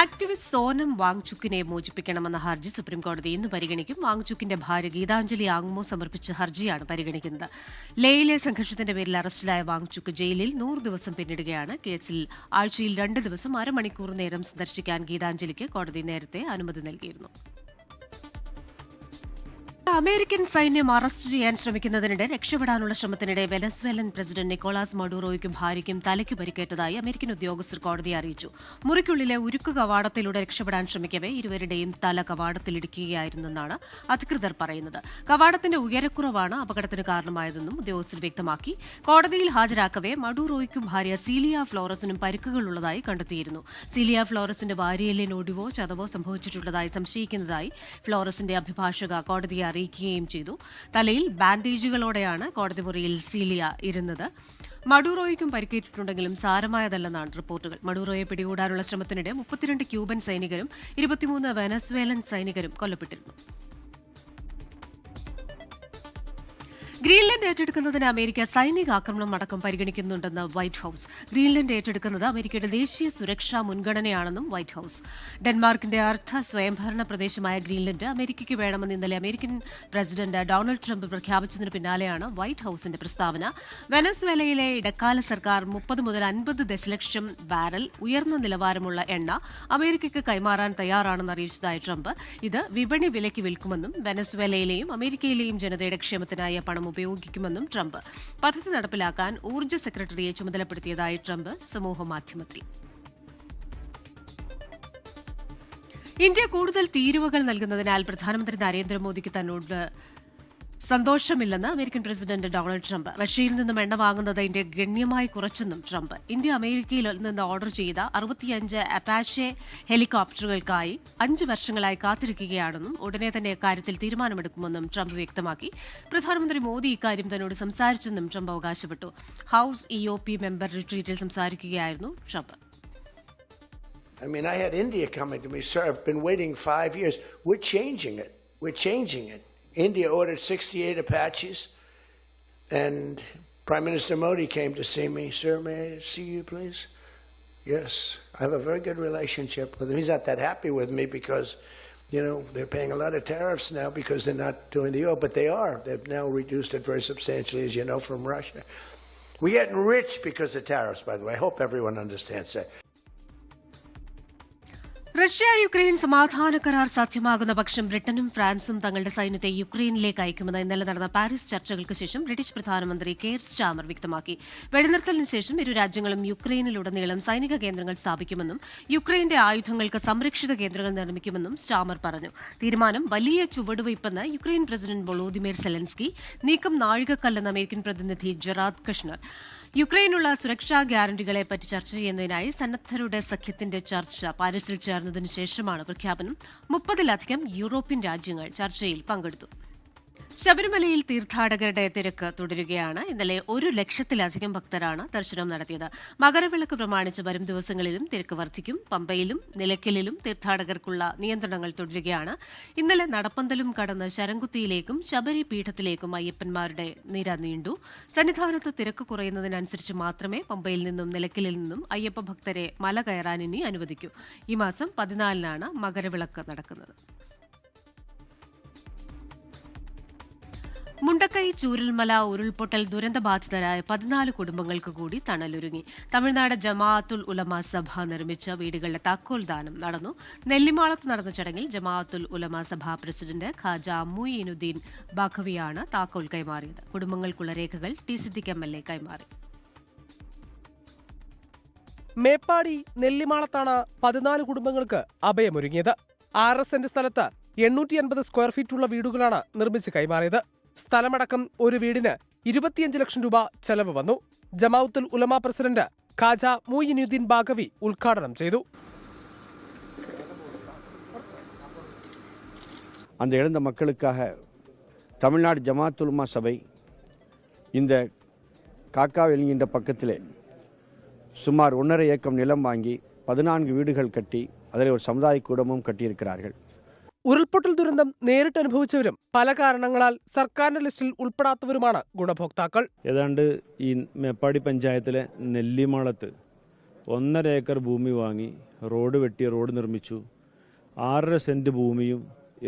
ആക്ടിവിസ്റ്റ് സോനം വാങ്ചുക്കിനെ മോചിപ്പിക്കണമെന്ന ഹർജി സുപ്രീംകോടതി ഇന്ന് പരിഗണിക്കും. വാങ്ചുക്കിന്റെ ഭാര്യ ഗീതാഞ്ജലി ആങ്മോ സമർപ്പിച്ച ഹർജിയാണ് പരിഗണിക്കുന്നത്. ലേയിലെ സംഘർഷത്തിന്റെ പേരിൽ അറസ്റ്റിലായ വാങ്ചുക്ക് ജയിലിൽ 100 ദിവസം പിന്നിടുകയാണ്. കേസിൽ ആഴ്ചയിൽ 2 ദിവസം അരമണിക്കൂർ നേരം സന്ദർശിക്കാൻ ഗീതാഞ്ജലിക്ക് കോടതി നേരത്തെ അനുമതി നൽകിയിരുന്നു. അമേരിക്കൻ സൈന്യം അറസ്റ്റ് ചെയ്യാൻ ശ്രമിക്കുന്നതിനിടെ രക്ഷപ്പെടാനുള്ള ശ്രമത്തിനിടെ വെനസ്വേലൻ പ്രസിഡന്റ് നിക്കോളാസ് മഡൂറോയ്ക്കും ഭാര്യയ്ക്കും തലയ്ക്ക് പരിക്കേറ്റതായി അമേരിക്കൻ ഉദ്യോഗസ്ഥർ കോടതിയെ അറിയിച്ചു. മുറിക്കുള്ളിലെ ഉരുക്ക് കവാടത്തിലൂടെ രക്ഷപ്പെടാൻ ശ്രമിക്കവേ ഇരുവരുടെയും തല കവാടത്തിലിടിക്കുകയായിരുന്നെന്നാണ് അധികൃതർ പറയുന്നത്. കവാടത്തിന്റെ ഉയരക്കുറവാണ് അപകടത്തിന് കാരണമായതെന്നും ഉദ്യോഗസ്ഥർ വ്യക്തമാക്കി. കോടതിയിൽ ഹാജരാക്കവേ മഡൂറോയ്ക്കും ഭാര്യ സീലിയ ഫ്ലോറസിനും പരിക്കുകളുള്ളതായി കണ്ടെത്തിയിരുന്നു. സീലിയ ഫ്ലോറസിന്റെ വാരിയെല്ലിന് ഒടിവോ ചതവോ സംഭവിച്ചിട്ടുള്ളതായി സംശയിക്കുന്നതായി ഫ്ലോറസിന്റെ അഭിഭാഷക കോടതിയെ അറിയിക്കുകയും ചെയ്തു. തലയിൽ ബാൻഡേജുകളോടെയാണ് കോടതി മുറിയിൽ സീലിയ ഇരുന്നത്. മഡൂറോയ്ക്കും പരിക്കേറ്റിട്ടുണ്ടെങ്കിലും സാരമായതല്ലെന്നാണ് റിപ്പോർട്ടുകൾ. മഡൂറോയെ പിടികൂടാനുള്ള ശ്രമത്തിനിടെ 32 ക്യൂബൻ സൈനികരും 23 വെനസ്വേലൻ സൈനികരും കൊല്ലപ്പെട്ടിരുന്നു. ഗ്രീൻലൻഡ് ഏറ്റെടുക്കുന്നതിന് അമേരിക്ക സൈനിക ആക്രമണം അടക്കം പരിഗണിക്കുന്നുണ്ടെന്ന് വൈറ്റ് ഹൌസ്. ഗ്രീൻലൻഡ് ഏറ്റെടുക്കുന്നത് അമേരിക്കയുടെ ദേശീയ സുരക്ഷാ മുൻഗണനയാണെന്നും വൈറ്റ് ഹൌസ്. ഡെൻമാർക്കിന്റെ അർദ്ധ സ്വയംഭരണ പ്രദേശമായ ഗ്രീൻലൻഡ് അമേരിക്കയ്ക്ക് വേണമെന്ന് ഇന്നലെ അമേരിക്കൻ പ്രസിഡന്റ് ഡൊണാൾഡ് ട്രംപ് പ്രഖ്യാപിച്ചതിന് പിന്നാലെയാണ് വൈറ്റ് ഹൌസിന്റെ പ്രസ്താവന. വെനസ്വേലയിലെ ഇടക്കാല സർക്കാർ 30 മുതൽ 50 ദശലക്ഷം ബാരൽ ഉയർന്ന നിലവാരമുള്ള എണ്ണ അമേരിക്കയ്ക്ക് കൈമാറാൻ തയ്യാറാണെന്ന് അറിയിച്ചതായ ട്രംപ് ഇത് വിപണി വിലയ്ക്ക് വിൽക്കുമെന്നും വെനസ്വേലയിലെയും അമേരിക്കയിലെയും ജനതയുടെ ക്ഷേമത്തിനായി പണം ഉപയോഗിക്കുമെന്നും ട്രംപ്. പദ്ധതി നടപ്പിലാക്കാൻ ഊർജ്ജ സെക്രട്ടറിയെ ചുമതലപ്പെടുത്തിയതായി ട്രംപ് സമൂഹമാധ്യമത്തിൽ. ഇന്ത്യ കൂടുതൽ തീരുവകൾ നൽകുന്നതിനാൽ പ്രധാനമന്ത്രി നരേന്ദ്രമോദിക്ക് തന്നോട് സന്തോഷമില്ലെന്ന് അമേരിക്കൻ പ്രസിഡന്റ് ഡൊണാൾഡ് ട്രംപ്. റഷ്യയിൽ നിന്നും എണ്ണ വാങ്ങുന്നത് ഇന്ത്യ ഗണ്യമായി കുറച്ചെന്നും ട്രംപ്. ഇന്ത്യ അമേരിക്കയിൽ നിന്ന് ഓർഡർ ചെയ്ത 65 അപ്പാഷെ ഹെലികോപ്റ്ററുകൾക്കായി 5 വർഷങ്ങളായി കാത്തിരിക്കുകയാണെന്നും ഉടനെ തന്നെ ഇക്കാര്യത്തിൽ തീരുമാനമെടുക്കുമെന്നും ട്രംപ് വ്യക്തമാക്കി. പ്രധാനമന്ത്രി മോദി ഇക്കാര്യം തന്നോട് സംസാരിച്ചെന്നും ട്രംപ് അവകാശപ്പെട്ടു. ഹൌസ് EOP മെമ്പർ റിട്രീറ്റിൽ സംസാരിക്കുകയായിരുന്നു Trump. I mean, I had India coming to me, sir, I've been waiting 5 years. We're changing it. India ordered 68 Apaches, and Prime Minister Modi came to see me. Sir, may I see you, please? Yes, I have a very good relationship with him. He's not that happy with me because, you know, they're paying a lot of tariffs now because they're not doing the oil, but they are. They've now reduced it very substantially, as you know, from Russia. We're getting rich because of tariffs, by the way. I hope everyone understands that. Russia Ukraine സമാധാന കരാർ സാധ്യമാകുന്ന പക്ഷം ബ്രിട്ടനും ഫ്രാൻസും തങ്ങളുടെ സൈന്യത്തെ യുക്രൈനിലേക്ക് അയക്കുമെന്ന് ഇന്നലെ നടന്ന പാരീസ് ചർച്ചകൾക്ക് ശേഷം ബ്രിട്ടീഷ് പ്രധാനമന്ത്രി കെയർ സ്റ്റാമർ വ്യക്തമാക്കി. വെടിനിർത്തലിന് ശേഷം ഇരു രാജ്യങ്ങളും യുക്രൈനിലുടനീളം സൈനിക കേന്ദ്രങ്ങൾ സ്ഥാപിക്കുമെന്നും യുക്രൈന്റെ ആയുധങ്ങൾക്ക് സംരക്ഷിത കേന്ദ്രങ്ങൾ നിർമ്മിക്കുമെന്നും സ്റ്റാമർ പറഞ്ഞു. തീരുമാനം വലിയ ചുവടുവയ്പ്പെന്ന് യുക്രൈൻ പ്രസിഡന്റ് വൊളോദിമിർ സെലൻസ്കി. നീക്കം നാഴികക്കല്ലെന്ന് അമേരിക്കൻ പ്രതിനിധി ജെറാഡ് കഷ്ണർ. യുക്രൈനുള്ള സുരക്ഷാ ഗ്യാരണ്ടികളെപ്പറ്റി ചർച്ച ചെയ്യുന്നതിനായി സന്നദ്ധരുടെ സഖ്യത്തിന്റെ ചർച്ച പാരീസിൽ ചേർന്നതിനു ശേഷമാണ് പ്രഖ്യാപനം. 30-ലധികം യൂറോപ്യൻ രാജ്യങ്ങൾ ചർച്ചയിൽ പങ്കെടുത്തു. ശബരിമലയിൽ തീർത്ഥാടകരുടെ തിരക്ക് തുടരുകയാണ്. ഇന്നലെ 1 ലക്ഷത്തിലധികം ഭക്തരാണ് ദർശനം നടത്തിയത്. മകരവിളക്ക് പ്രമാണിച്ച് വരും ദിവസങ്ങളിലും തിരക്ക് വർദ്ധിക്കും. പമ്പയിലും നിലയ്ക്കലിലും തീർത്ഥാടകർക്കുള്ള നിയന്ത്രണങ്ങൾ തുടരുകയാണ്. ഇന്നലെ നടപ്പന്തലും കടന്ന് ശരംകുത്തിയിലേക്കും ശബരി പീഠത്തിലേക്കും അയ്യപ്പന്മാരുടെ നിര നീണ്ടു. സന്നിധാനത്ത് തിരക്ക് കുറയുന്നതിനനുസരിച്ച് മാത്രമേ പമ്പയിൽ നിന്നും നിലയ്ക്കലിൽ നിന്നും അയ്യപ്പ ഭക്തരെ മല കയറാൻ ഇനി അനുവദിക്കൂ. ഈ മാസം 14-നാണ് മകരവിളക്ക് നടക്കുന്നത്. മുണ്ടക്കൈ ചൂരൽമല ഉരുൾപൊട്ടൽ ദുരന്തബാധിതരായ 14 കുടുംബങ്ങൾക്ക് കൂടി തണലൊരുങ്ങി. തമിഴ്നാട് ജമാഅത്തുൽ ഉലമ സഭ നിർമ്മിച്ച വീടുകളുടെ താക്കോൽ ദാനം നടന്നു. നെല്ലിമാളത്ത് നടന്ന ചടങ്ങിൽ ജമാഅത്തുൽ ഉലമ സഭ പ്രസിഡന്റ് ഖാജ മുഈനുദ്ദീൻ ബാഖവിയാണ് താക്കോൽ കൈമാറിയത്. കുടുംബങ്ങൾക്കുള്ള രേഖകൾ ടി സിദ്ദിഖ് MLA കൈമാറി. മേപ്പാടി നെല്ലിമാളത്താണ് 14 കുടുംബങ്ങൾക്ക് അഭയമൊരുങ്ങിയത്. 6 സെന്റ് സ്ഥലത്ത് 850 സ്ക്വയർ ഫീറ്റുള്ള വീടുകളാണ് നിർമ്മിച്ച് കൈമാറിയത്. സ്ഥലമടക്കം ഒരു വീടിന് 25 ലക്ഷം രൂപ ചെലവ് വന്നു. ജമാഅത്തുൽ ഉലമ പ്രസിഡന്റ് ഖാജ മുഈനുദ്ദീൻ ബാഖവി ഉദ്ഘാടനം ചെയ്തു. அந்த இழந்த மக்களுக்காக தமிழ்நாடு ஜமாஅத்துல் உலமா சபை இந்த காக்காவில் என்கின்ற பக்கத்திலே சுமார் 1.5 ஏக்கர் நிலம் வாங்கி 14 வீடுகள் கட்டி அதில் ஒரு சமுதாய கூடமும் கட்டியிருக்கிறார்கள். ഉരുൾപൊട്ടൽ ദുരന്തം നേരിട്ട് അനുഭവിച്ചവരും പല കാരണങ്ങളാൽ സർക്കാരിന്റെ ലിസ്റ്റിൽ ഉൾപ്പെടാത്തവരുമാണ് ഗുണഭോക്താക്കൾ. ഏതാണ്ട് ഈ മേപ്പാടി പഞ്ചായത്തിലെ നെല്ലിമാളത്ത് 1.5 ഏക്കർ ഭൂമി വാങ്ങി റോഡ് വെട്ടി റോഡ് നിർമ്മിച്ചു. 6 സെന്റ് ഭൂമിയും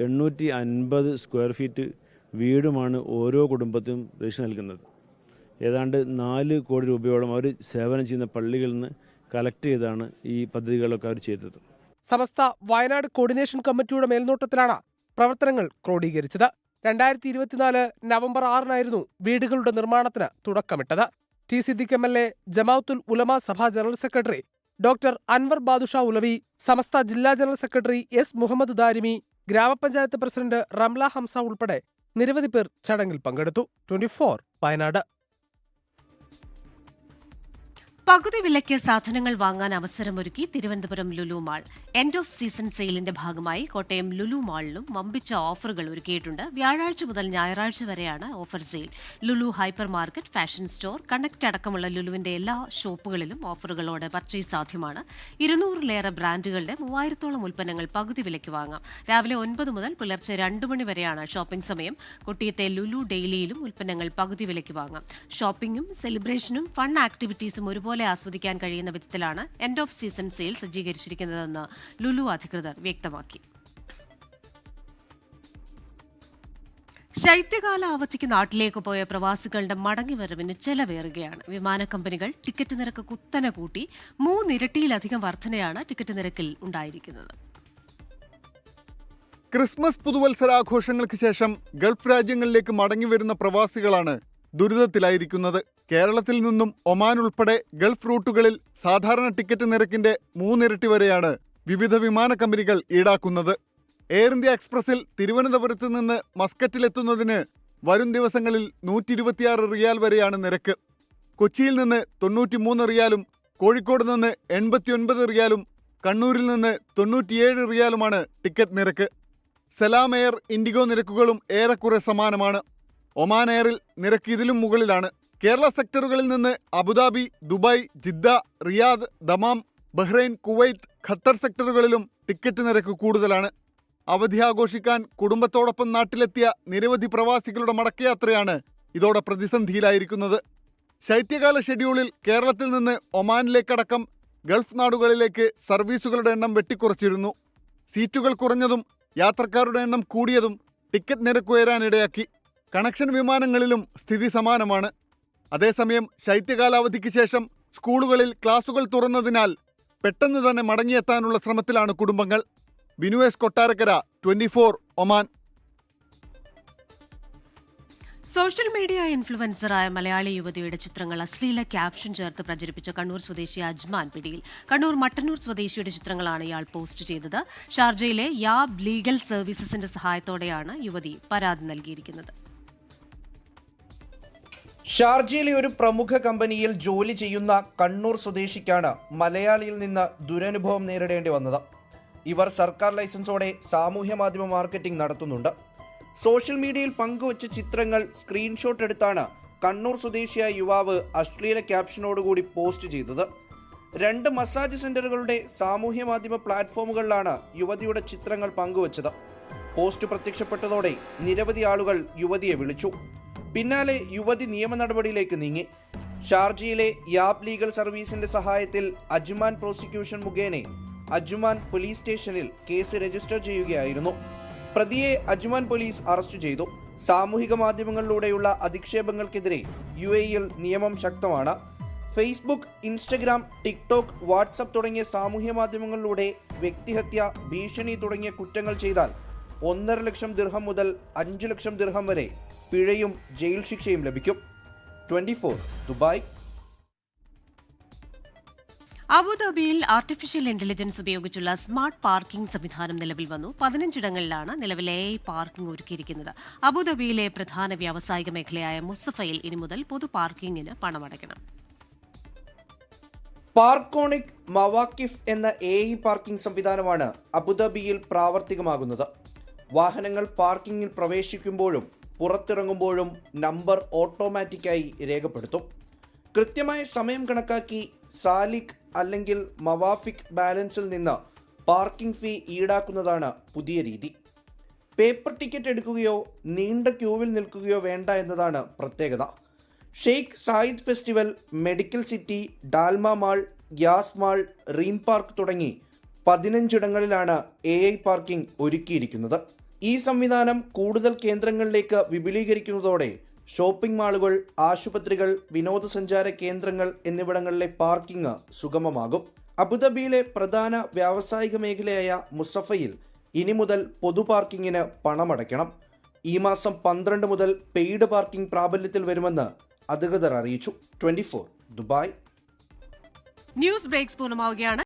850 സ്ക്വയർ ഫീറ്റ് വീടുമാണ് ഓരോ കുടുംബത്തിനും രജിസ്റ്റർ നൽകുന്നത്. ഏതാണ്ട് 4 കോടി രൂപയോളം അവർ സേവനം ചെയ്യുന്ന പള്ളികളിൽ നിന്ന് കളക്ട് ചെയ്താണ് ഈ പദ്ധതികളൊക്കെ അവർ ചെയ്തത്. സമസ്ത വയനാട് കോർഡിനേഷൻ കമ്മിറ്റിയുടെ മേൽനോട്ടത്തിലാണ് പ്രവർത്തനങ്ങൾ ക്രോഡീകരിച്ചത്. 2024 നവംബർ 6-നായിരുന്നു വീടുകളുടെ നിർമ്മാണത്തിന് തുടക്കമിട്ടത്. T Siddique MLA, Jamaathul Ulama Sabha general secretary doctor Anwar Badusha Ulavi, Samastha ജില്ലാ general secretary S Muhammad Darimi, ഗ്രാമപഞ്ചായത്ത് പ്രസിഡന്റ് റംല ഹംസ ഉൾപ്പെടെ നിരവധി പേർ ചടങ്ങിൽ പങ്കെടുത്തു. 24 വയനാട്. പകുതി വിലയ്ക്ക് സാധനങ്ങൾ വാങ്ങാൻ അവസരമൊരുക്കി Thiruvananthapuram Lulu mall. End of season സെയിലിന്റെ ഭാഗമായി കോട്ടയം ലുലു മാളിലും വമ്പിച്ച ഓഫറുകൾ ഒരുക്കിയിട്ടുണ്ട്. വ്യാഴാഴ്ച മുതൽ ഞായറാഴ്ച വരെയാണ് offer sale. Lulu hyper market, fashion store, connect അടക്കമുള്ള ലുലുവിന്റെ എല്ലാ ഷോപ്പുകളിലും ഓഫറുകളോടെ പർച്ചേസ് സാധ്യമാണ്. 200-ലേറെ ബ്രാൻഡുകളുടെ 3000-ഓളം ഉൽപ്പന്നങ്ങൾ പകുതി വിലയ്ക്ക് വാങ്ങാം. രാവിലെ 9 മുതൽ പുലർച്ചെ 2 മണി വരെയാണ് ഷോപ്പിംഗ് സമയം. കൊട്ടിയത്തെ ലുലു ഡെയിലിയിലും ഉൽപ്പന്നങ്ങൾ പകുതി വിലയ്ക്ക് വാങ്ങാം. ഷോപ്പിംഗും സെലിബ്രേഷനും ഫൺ ആക്ടിവിറ്റീസും ഒരുപോലെ ആസ്വദിക്കാൻ കഴിയുന്ന വിധത്തിലാണ് എൻഡ് ഓഫ് സീസൺ സെയിൽ സജ്ജീകരിച്ചിരിക്കുന്നതെന്ന് ലുലു അധികൃതർ വ്യക്തമാക്കി. ശൈത്യകാല അവധിക്ക് നാട്ടിലേക്ക് പോയ പ്രവാസികളുടെ മടങ്ങിവരവിന് ചെലവേറുകയാണ്. വിമാന കമ്പനികൾ ടിക്കറ്റ് നിരക്ക് കുത്തനെ കൂട്ടി 3 ഇരട്ടിയിലധികം വർധനയാണ് ടിക്കറ്റ് നിരക്കിൽ ഉണ്ടായിരിക്കുന്നത്. ക്രിസ്മസ് പുതുവത്സരാഘോഷങ്ങൾക്ക് ശേഷം ഗൾഫ് രാജ്യങ്ങളിലേക്ക് മടങ്ങിവരുന്ന പ്രവാസികളാണ് ദുരിതത്തിലായിരിക്കുന്നത്. കേരളത്തിൽ നിന്നും ഒമാൻ ഉൾപ്പെടെ ഗൾഫ് റൂട്ടുകളിൽ സാധാരണ ടിക്കറ്റ് നിരക്കിന്റെ 3 ഇരട്ടി വരെയാണ് വിവിധ വിമാന കമ്പനികൾ ഈടാക്കുന്നത്. എയർ ഇന്ത്യ എക്സ്പ്രസിൽ തിരുവനന്തപുരത്ത് നിന്ന് മസ്കറ്റിലെത്തുന്നതിന് വരും ദിവസങ്ങളിൽ 126 റിയാൽ വരെയാണ് നിരക്ക്. കൊച്ചിയിൽ നിന്ന് 93 റിയാലും കോഴിക്കോട് നിന്ന് 89 റിയാലും കണ്ണൂരിൽ നിന്ന് 97 റിയാലുമാണ് ടിക്കറ്റ് നിരക്ക്. സലാം എയർ, ഇൻഡിഗോ നിരക്കുകളും ഏറെക്കുറെ സമാനമാണ്. ഒമാൻ എയറിൽ നിരക്ക് ഇതിലും മുകളിലാണ്. കേരള സെക്ടറുകളിൽ നിന്ന് Abu Dhabi, Dubai, Jeddah, Riyadh, Dammam, Bahrain, Kuwait, Qatar സെക്ടറുകളിലും ടിക്കറ്റ് നിരക്ക് കൂടുതലാണ്. അവധി ആഘോഷിക്കാൻ കുടുംബത്തോടൊപ്പം നാട്ടിലെത്തിയ നിരവധി പ്രവാസികളുടെ മടക്കയാത്രയാണ് ഇതോടെ പ്രതിസന്ധിയിലായിരിക്കുന്നത്. ശൈത്യകാല ഷെഡ്യൂളിൽ കേരളത്തിൽ നിന്ന് ഒമാനിലേക്കടക്കം ഗൾഫ് നാടുകളിലേക്ക് സർവീസുകളുടെ എണ്ണം വെട്ടിക്കുറച്ചിരുന്നു. സീറ്റുകൾ കുറഞ്ഞതും യാത്രക്കാരുടെ എണ്ണം കൂടിയതും ടിക്കറ്റ് നിരക്ക് ഉയരാനിടയാക്കി. കണക്ഷൻ വിമാനങ്ങളിലും സ്ഥിതി സമാനമാണ്. അതേസമയം ശൈത്യകാലാവധിക്ക് ശേഷം സ്കൂളുകളിൽ ക്ലാസുകൾ തുറന്നതിനാൽ പെട്ടെന്ന് തന്നെ മടങ്ങിയെത്താനുള്ള ശ്രമത്തിലാണ് കുടുംബങ്ങൾ. ബിനുവേസ് കൊട്ടാരക്കര, 24 ഒമാൻ. സോഷ്യൽ മീഡിയ ഇൻഫ്ലുവൻസറായ മലയാളി യുവതിയുടെ ചിത്രങ്ങൾ അശ്ലീല ക്യാപ്ഷൻ ചേർത്ത് പ്രചരിപ്പിച്ച കണ്ണൂർ സ്വദേശി അജ്മാൻ പിടിയിൽ. കണ്ണൂർ മട്ടന്നൂർ സ്വദേശിയുടെ ചിത്രങ്ങളാണ് ഇയാൾ പോസ്റ്റ് ചെയ്തത്. ഷാർജയിലെ യാബ് ലീഗൽ സർവീസസിന്റെ സഹായത്തോടെയാണ് യുവതി പരാതി നൽകിയിരിക്കുന്നത്. ഷാർജയിലെ ഒരു പ്രമുഖ കമ്പനിയിൽ ജോലി ചെയ്യുന്ന കണ്ണൂർ സ്വദേശിക്കാണ് മലയാളിയിൽ നിന്ന് ദുരനുഭവം നേരിടേണ്ടി വന്നത്. ഇവർ സർക്കാർ ലൈസൻസോടെ സാമൂഹ്യ മാധ്യമ മാർക്കറ്റിംഗ് നടത്തുന്നുണ്ട്. സോഷ്യൽ മീഡിയയിൽ പങ്കുവച്ച ചിത്രങ്ങൾ സ്ക്രീൻഷോട്ട് എടുത്താണ് കണ്ണൂർ സ്വദേശിയായ യുവാവ് അശ്ലീല ക്യാപ്ഷനോടുകൂടി പോസ്റ്റ് ചെയ്തത്. 2 മസാജ് സെന്ററുകളുടെ സാമൂഹ്യ മാധ്യമ പ്ലാറ്റ്ഫോമുകളിലാണ് യുവതിയുടെ ചിത്രങ്ങൾ പങ്കുവച്ചത്. പോസ്റ്റ് പ്രത്യക്ഷപ്പെട്ടതോടെ നിരവധി ആളുകൾ യുവതിയെ വിളിച്ചു. പിന്നാലെ യുവതി നിയമ നടപടിയിലേക്ക് നീങ്ങി. ഷാർജയിലെ യാബ് ലീഗൽ സർവീസിന്റെ സഹായത്തിൽ അജ്മാൻ പ്രോസിക്യൂഷൻ മുഖേന അജ്മാൻ പോലീസ് സ്റ്റേഷനിൽ കേസ് രജിസ്റ്റർ ചെയ്യുകയായിരുന്നു. പ്രതിയെ അജ്മാൻ പോലീസ് അറസ്റ്റ് ചെയ്തു. സാമൂഹിക മാധ്യമങ്ങളിലൂടെയുള്ള അധിക്ഷേപങ്ങൾക്കെതിരെ UAEയിൽ നിയമം ശക്തമാണ്. ഫേസ്ബുക്ക്, ഇൻസ്റ്റഗ്രാം, ടിക്ടോക്ക്, വാട്സപ്പ് തുടങ്ങിയ സാമൂഹ്യ മാധ്യമങ്ങളിലൂടെ വ്യക്തിഹത്യ, ഭീഷണി തുടങ്ങിയ കുറ്റങ്ങൾ ചെയ്താൽ 1.5 ലക്ഷം ദിർഹം മുതൽ 5 ലക്ഷം ദിർഹം വരെ പിഴയും ജയിൽ ശിക്ഷയും ലഭിക്കും. 24 ദുബായ്. അബുദാബിയിൽ ആർട്ടിഫിഷ്യൽ ഇന്റലിജൻസ് ഉപയോഗിച്ചുള്ള സ്മാർട്ട് പാർക്കിംഗ് സംവിധാനം നിലവിൽ വന്നു. 15 ഇടങ്ങളിലാണ് നിലവിൽ AI പാർക്കിംഗ് ഒരുക്കിയിരിക്കുന്നത്. അബുദാബിയിലെ പ്രധാന വ്യാവസായിക മേഖലയായ മുസഫയിൽ ഇനി മുതൽ പൊതു പാർക്കിംഗിന് പണമടയ്ക്കണം. പാർക്കോണിക് മവാക്കിഫ് എന്ന AI പാർക്കിംഗ് സംവിധാനമാണ് അബുദാബിയിൽ പ്രാവർത്തികമാകുന്നത്. വാഹനങ്ങൾ പാർക്കിംഗിൽ പ്രവേശിക്കുമ്പോഴും പുറത്തിറങ്ങുമ്പോഴും നമ്പർ ഓട്ടോമാറ്റിക്കായി രേഖപ്പെടുത്തും. കൃത്യമായ സമയം കണക്കാക്കി സാലിക് അല്ലെങ്കിൽ മവാഫിക് ബാലൻസിൽ നിന്ന് പാർക്കിംഗ് ഫീ ഈടാക്കുന്നതാണ് പുതിയ രീതി. പേപ്പർ ടിക്കറ്റ് എടുക്കുകയോ നീണ്ട ക്യൂവിൽ നിൽക്കുകയോ വേണ്ട എന്നതാണ് പ്രത്യേകത. Sheikh Zayed festival, medical city, Dalma mall, gas mall, Reem park തുടങ്ങി 15 ഇടങ്ങളിലാണ് AI പാർക്കിംഗ് ഒരുക്കിയിരിക്കുന്നത്. ഈ സംവിധാനം കൂടുതൽ കേന്ദ്രങ്ങളിലേക്ക് വിപുലീകരിക്കുന്നതോടെ ഷോപ്പിംഗ് മാളുകൾ, ആശുപത്രികൾ, വിനോദസഞ്ചാര കേന്ദ്രങ്ങൾ എന്നിവിടങ്ങളിലെ പാർക്കിംഗ് സുഗമമാകും. അബുദാബിയിലെ പ്രധാന വ്യാവസായിക മേഖലയായ മുസഫയിൽ ഇനി മുതൽ പൊതു പാർക്കിങ്ങിന് പണമടയ്ക്കണം. ഈ മാസം 12 മുതൽ പെയ്ഡ് പാർക്കിംഗ് പ്രാബല്യത്തിൽ വരുമെന്ന് അധികൃതർ അറിയിച്ചു. 24 ദുബായ്. ന്യൂസ് ബ്രേക്സ് പൂർണ്ണമാവുകയാണ്.